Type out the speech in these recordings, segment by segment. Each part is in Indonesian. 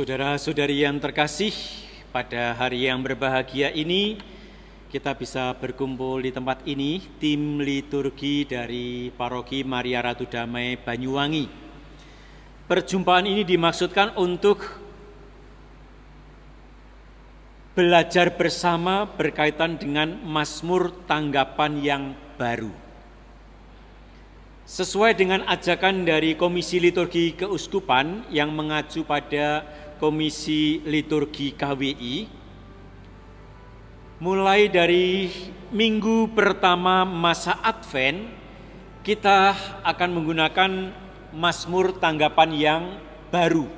Saudara-saudari yang terkasih, pada hari yang berbahagia ini kita bisa berkumpul di tempat ini, tim liturgi dari Paroki Maria Ratu Damai Banyuwangi. Perjumpaan ini dimaksudkan untuk belajar bersama berkaitan dengan Mazmur tanggapan yang baru. Sesuai dengan ajakan dari Komisi Liturgi Keuskupan yang mengacu pada Komisi Liturgi KWI, mulai dari minggu pertama masa Advent, kita akan menggunakan Mazmur tanggapan yang baru.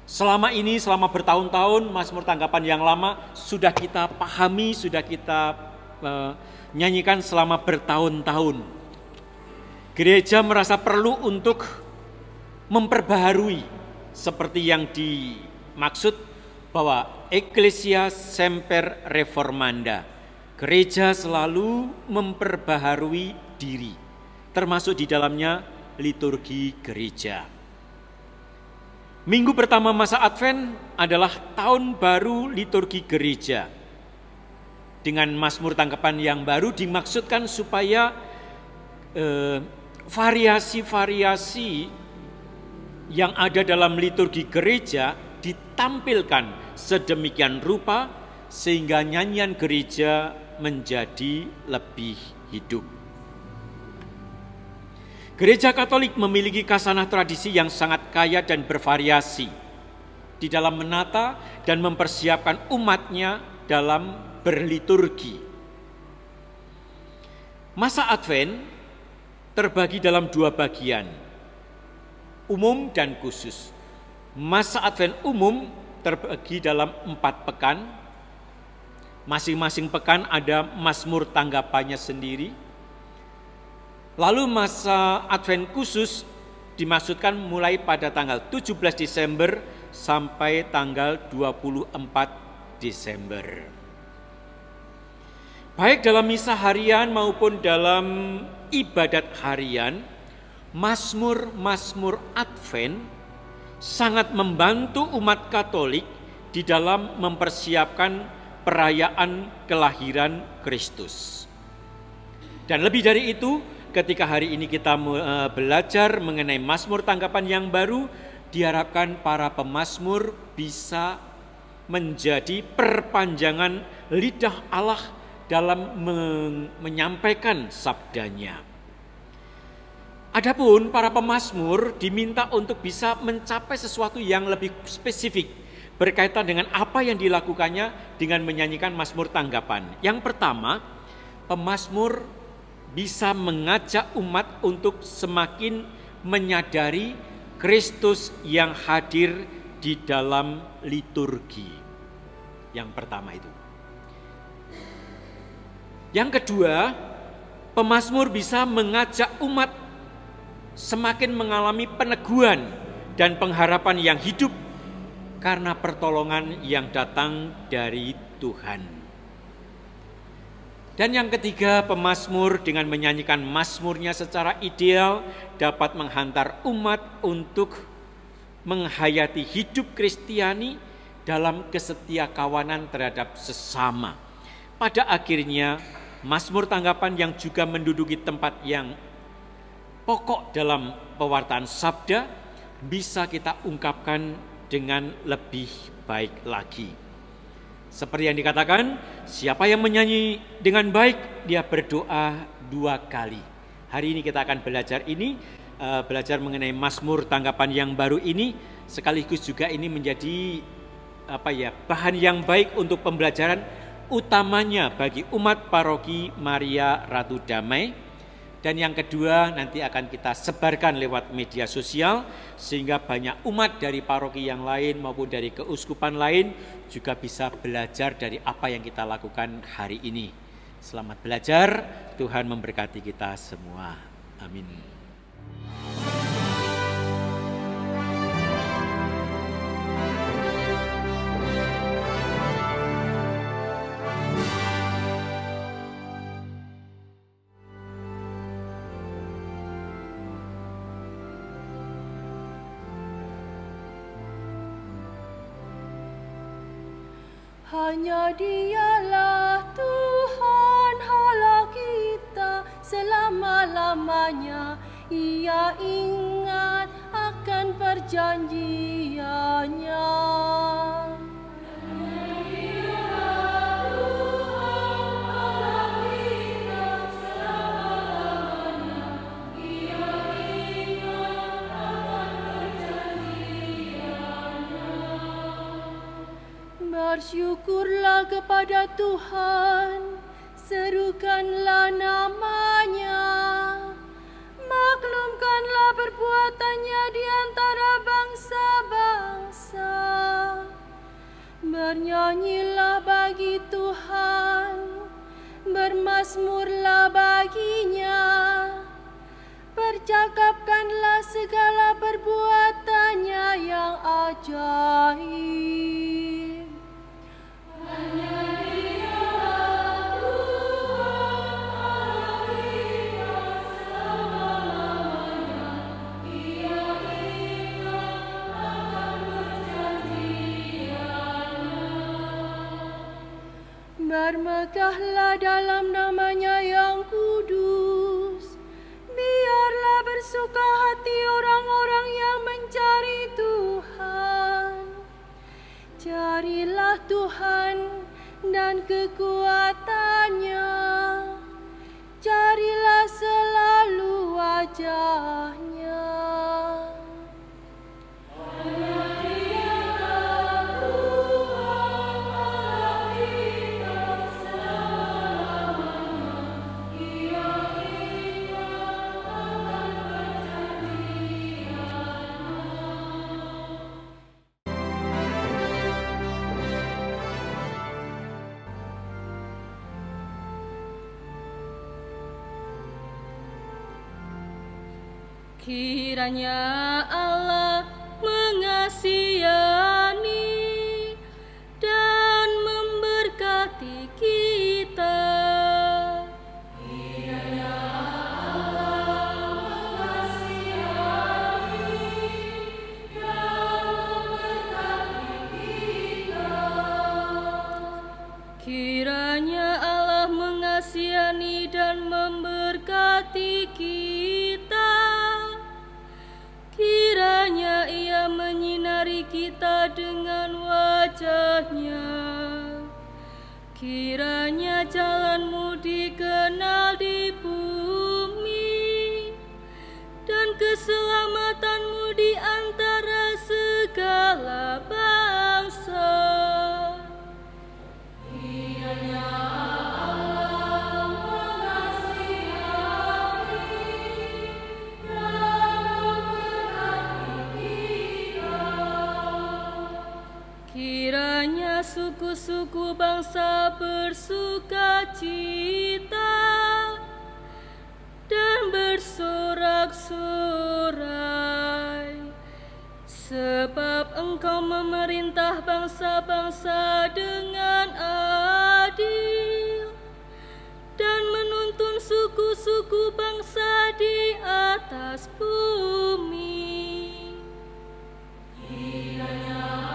Selama ini, selama bertahun-tahun, Mazmur tanggapan yang lama sudah kita pahami, sudah kita nyanyikan selama bertahun-tahun. Gereja merasa perlu untuk memperbaharui seperti yang dimaksud bahwa Ecclesia Semper Reformanda. Gereja selalu memperbaharui diri, termasuk di dalamnya liturgi gereja. Minggu pertama masa Advent adalah tahun baru liturgi gereja. Dengan Mazmur tanggapan yang baru dimaksudkan supaya variasi-variasi yang ada dalam liturgi gereja ditampilkan sedemikian rupa sehingga nyanyian gereja menjadi lebih hidup. Gereja Katolik memiliki khasanah tradisi yang sangat kaya dan bervariasi di dalam menata dan mempersiapkan umatnya dalam berliturgi. Masa Advent terbagi dalam dua bagian, umum dan khusus. Masa Advent umum terbagi dalam 4 pekan. Masing-masing pekan ada Mazmur tanggapannya sendiri. Lalu masa Advent khusus dimaksudkan mulai pada tanggal 17 Desember sampai tanggal 24 Desember. Baik dalam misa harian maupun dalam ibadat harian, Mazmur Advent sangat membantu umat Katolik di dalam mempersiapkan perayaan kelahiran Kristus. Dan lebih dari itu, ketika hari ini kita belajar mengenai Mazmur tanggapan yang baru, diharapkan para pemazmur bisa menjadi perpanjangan lidah Allah dalam menyampaikan sabdanya. Adapun para pemazmur diminta untuk bisa mencapai sesuatu yang lebih spesifik berkaitan dengan apa yang dilakukannya dengan menyanyikan Mazmur tanggapan. Yang pertama, pemazmur bisa mengajak umat untuk semakin menyadari Kristus yang hadir di dalam liturgi. Yang pertama itu. Yang kedua, pemazmur bisa mengajak umat semakin mengalami peneguhan dan pengharapan yang hidup karena pertolongan yang datang dari Tuhan. Dan yang ketiga, pemazmur dengan menyanyikan mazmurnya secara ideal dapat menghantar umat untuk menghayati hidup Kristiani dalam kesetiakawanan terhadap sesama. Pada akhirnya, Mazmur tanggapan yang juga menduduki tempat yang pokok dalam pewartaan sabda bisa kita ungkapkan dengan lebih baik lagi. Seperti yang dikatakan, siapa yang menyanyi dengan baik, dia berdoa 2 kali. Hari ini kita akan belajar mengenai Mazmur tanggapan yang baru ini, sekaligus juga ini menjadi bahan yang baik untuk pembelajaran utamanya bagi umat Paroki Maria Ratu Damai. Dan yang kedua nanti akan kita sebarkan lewat media sosial sehingga banyak umat dari paroki yang lain maupun dari keuskupan lain juga bisa belajar dari apa yang kita lakukan hari ini. Selamat belajar, Tuhan memberkati kita semua. Amin. Hanya Dialah Tuhan Allah kita selama-lamanya. Ia ingat akan perjanjiannya. Bersyukurlah kepada Tuhan, serukanlah nama-Nya, maklumkanlah perbuatannya di antara bangsa-bangsa. Bernyanyilah bagi Tuhan, bermazmurlah baginya, percakapkanlah segala perbuatannya yang ajaib. Bermegahlah dalam nama-Nya yang kudus. Biarlah bersuka hati orang-orang yang mencari Tuhan. Carilah Tuhan dan kekuatannya. Carilah selalu wajah-Nya. Kiranya Allah mengasihani dan memberkati kita. Kiranya Allah mengasihani dan memberkati kita. Kiranya Allah mengasihani dan memberkati kita. Kiranya Ia menyinari kita dengan wajah-Nya. Kiranya jalan-Mu dikenal di bumi, dan keselamatan-Mu di antara segala bangsa. Kiranya kiranya suku-suku bangsa bersukacita dan bersorak-sorai, sebab Engkau memerintah bangsa-bangsa dengan adil dan menuntun suku-suku bangsa di atas bumi. Kiranya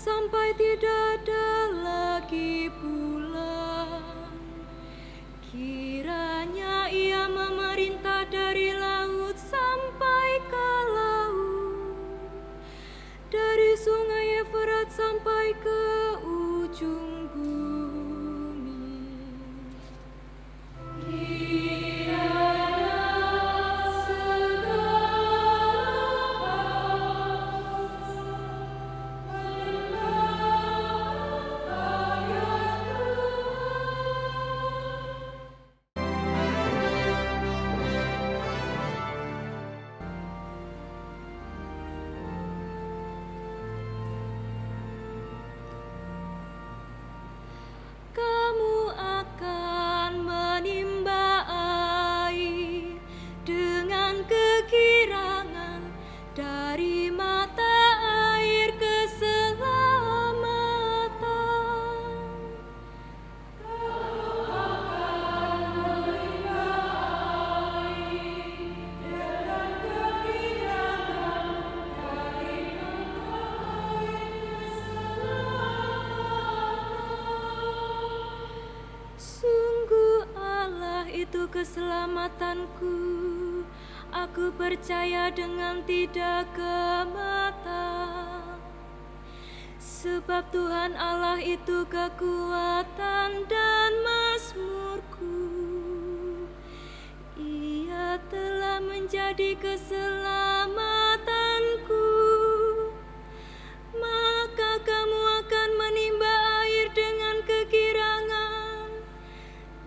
sampai tidak ada lagi bulan. Kiranya ia memerintah dari laut sampai ke laut, dari sungai Efrat sampai ke ujung bumi. Kiranya segala kamu akan menimba air dengan kegirangan dari mata air keselamatan. Kamu akan menimba air dengan kegirangan dari mata air keselamatan. Sungguh Allah itu keselamatanku. Aku percaya dengan tidak gemata. Sebab Tuhan Allah itu kekuatan dan mazmurku. Ia telah menjadi keselamatanku. Maka kamu akan menimba air dengan kegirangan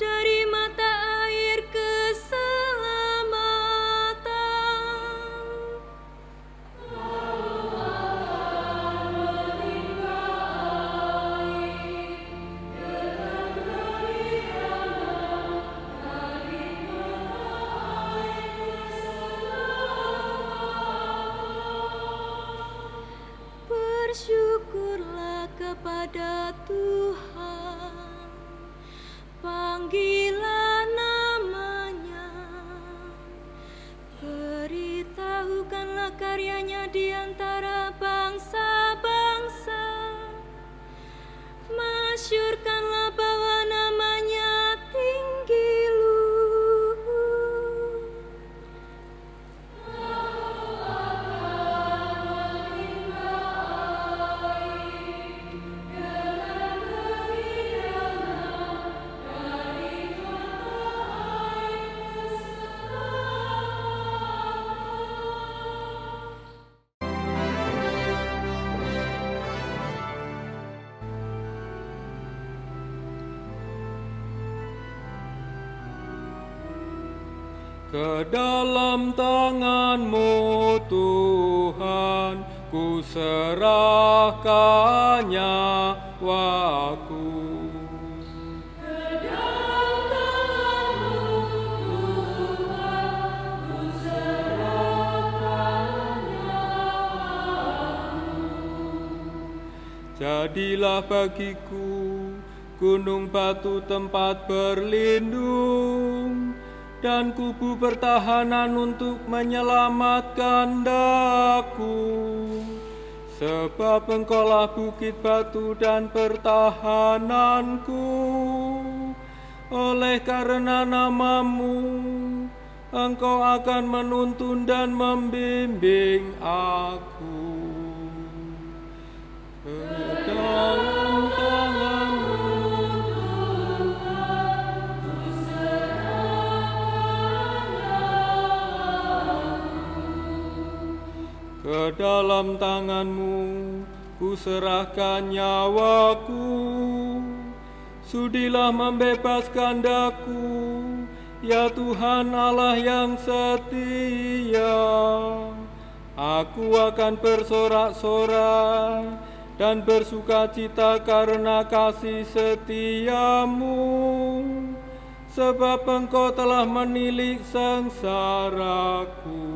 dari mata air keselamatan. Kamu akan menimba air dengan kegirangan dari mata air keselamatan. Bersyukurlah kepada Tuhan, panggilah namanya, beritahukanlah karyanya di antara bangsa-bangsa, masyurkanlah bahwa namanya tinggi luhur. Kamu akan menimba air dengan kegirangan dari mata air Ke dalam tangan-Mu Tuhan, ku serahkan nyawaku. Ke dalam tangan-Mu Tuhan, ku serahkan nyawaku. Jadilah bagiku gunung batu tempat berlindung, dan kubu pertahanan untuk menyelamatkan daku. Sebab Engkaulah bukit batu dan pertahananku. Oleh karena nama-Mu, Engkau akan menuntun dan membimbing aku. Ke dalam tangan-Mu, ke dalam tangan-Mu ku serahkan nyawaku. Sudilah membebaskan daku, ya Tuhan Allah yang setia. Aku akan bersorak-sorak dan bersukacita karena kasih setia-Mu, sebab Engkau telah menilik sengsaraku.